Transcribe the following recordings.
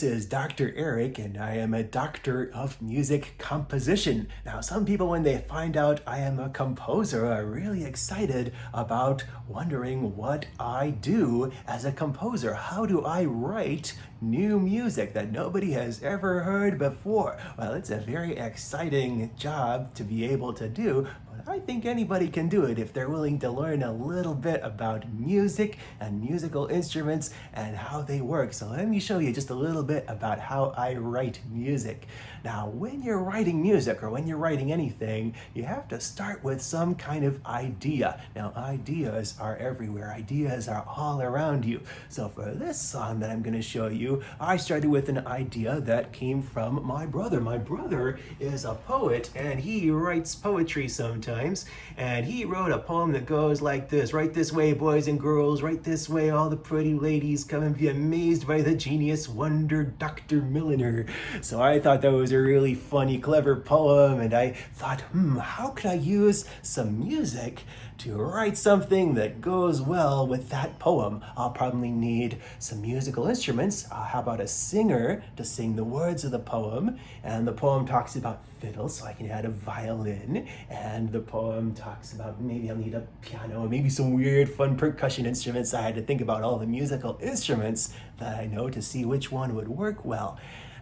is Dr. Eric, and I am a doctor of music composition. Now, some people, when they find out I am a composer, are really excited about wondering what I do as a composer. How do I write new music that nobody has ever heard before? Well, it's a very exciting job to be able to do, but I think anybody can do it if they're willing to learn a little bit about music and musical instruments and how they work. So let me show you just a little bit about how I write music. Now, when you're writing music or when you're writing anything, you have to start with some kind of idea. Now, ideas are everywhere. Ideas are all around you. So for this song that I'm going to show you, I started with an idea that came from my brother. My brother is a poet and he writes poetry sometimes. And he wrote a poem that goes like this: right this way, boys and girls, right this way, all the pretty ladies, come and be amazed by the genius wonder Dr. Milliner. So I thought that was a really funny, clever poem, and I thought, how could I use some music to write something that goes well with that poem? I'll probably need some musical instruments. How about a singer to sing the words of the poem? And the poem talks about fiddle, so I can add a violin. And the poem talks about maybe I'll need a piano, maybe some weird fun percussion instruments. I had to think about all the musical instruments that I know to see which one would work well.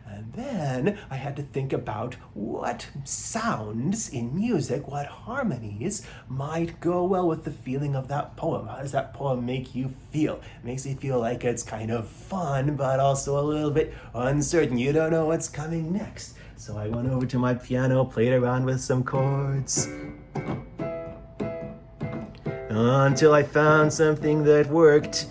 And then I had to think about what sounds in music, what harmonies might go well with the feeling of that poem. How does that poem make you feel? It makes you feel like it's kind of fun, but also a little bit uncertain. You don't know what's coming next. So I went over to my piano, played around with some chords, until I found something that worked.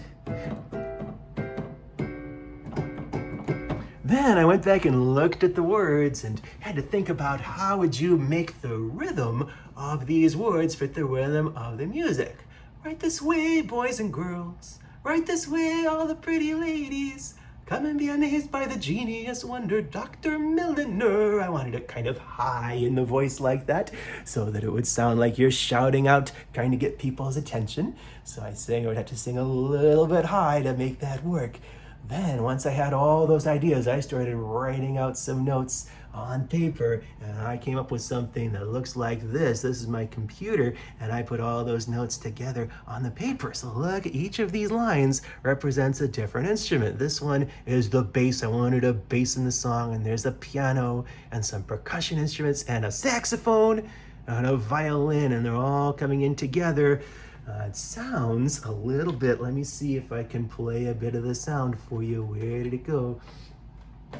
Then I went back and looked at the words and had to think about how would you make the rhythm of these words fit the rhythm of the music. Right this way, boys and girls. Right this way, all the pretty ladies. Come and be amazed by the genius wonder Dr. Milliner. I wanted it kind of high in the voice like that so that it would sound like you're shouting out, trying to get people's attention. So I would have to sing a little bit high to make that work. Then, once I had all those ideas, I started writing out some notes on paper, and I came up with something that looks like this. This is my computer, and I put all those notes together on the paper. So look, each of these lines represents a different instrument. This one is the bass. I wanted a bass in the song, and there's a piano and some percussion instruments and a saxophone and a violin, and they're all coming in together. It sounds a little bit, let me see if I can play a bit of the sound for you. Where did it go?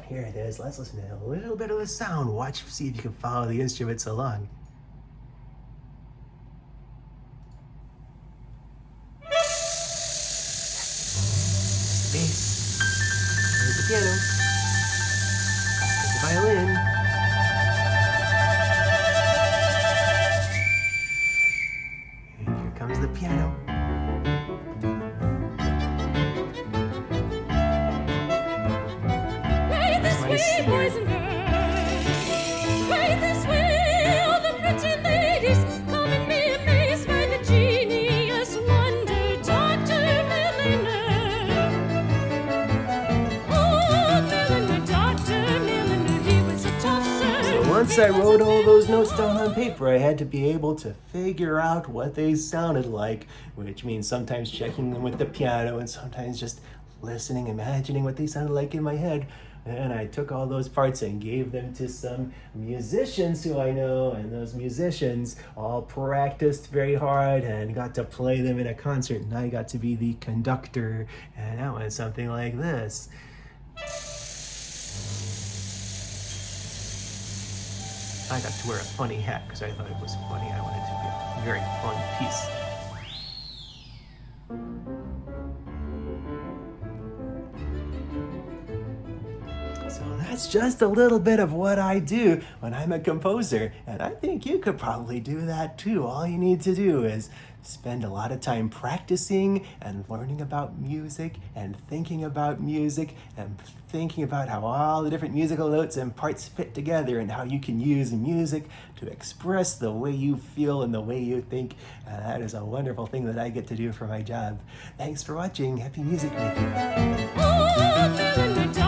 Here it is. Let's listen to a little bit of the sound. Watch, see if you can follow the instruments along. Bass. There's the piano. There's the violin. Comes the piano. Right this way, boys and girls. Right this way, all the pretty ladies. Come and be amazed by the genius wonder Dr. Milliner. Oh, Milliner, Dr. Milliner, he was a tough serve. Once I wrote all those notes down on paper, I had to be able to figure out what they sounded like, which means sometimes checking them with the piano and sometimes just listening, imagining what they sounded like in my head. And I took all those parts and gave them to some musicians who I know, and those musicians all practiced very hard and got to play them in a concert, and I got to be the conductor, and that went something like this. I got to wear a funny hat because I thought it was funny. I wanted it to be a very fun piece. So that's just a little bit of what I do when I'm a composer, and I think you could probably do that too. All you need to do is spend a lot of time practicing and learning about music and thinking about music and thinking about how all the different musical notes and parts fit together and how you can use music to express the way you feel and the way you think. And that is a wonderful thing that I get to do for my job. Thanks for watching. Happy music making. Oh,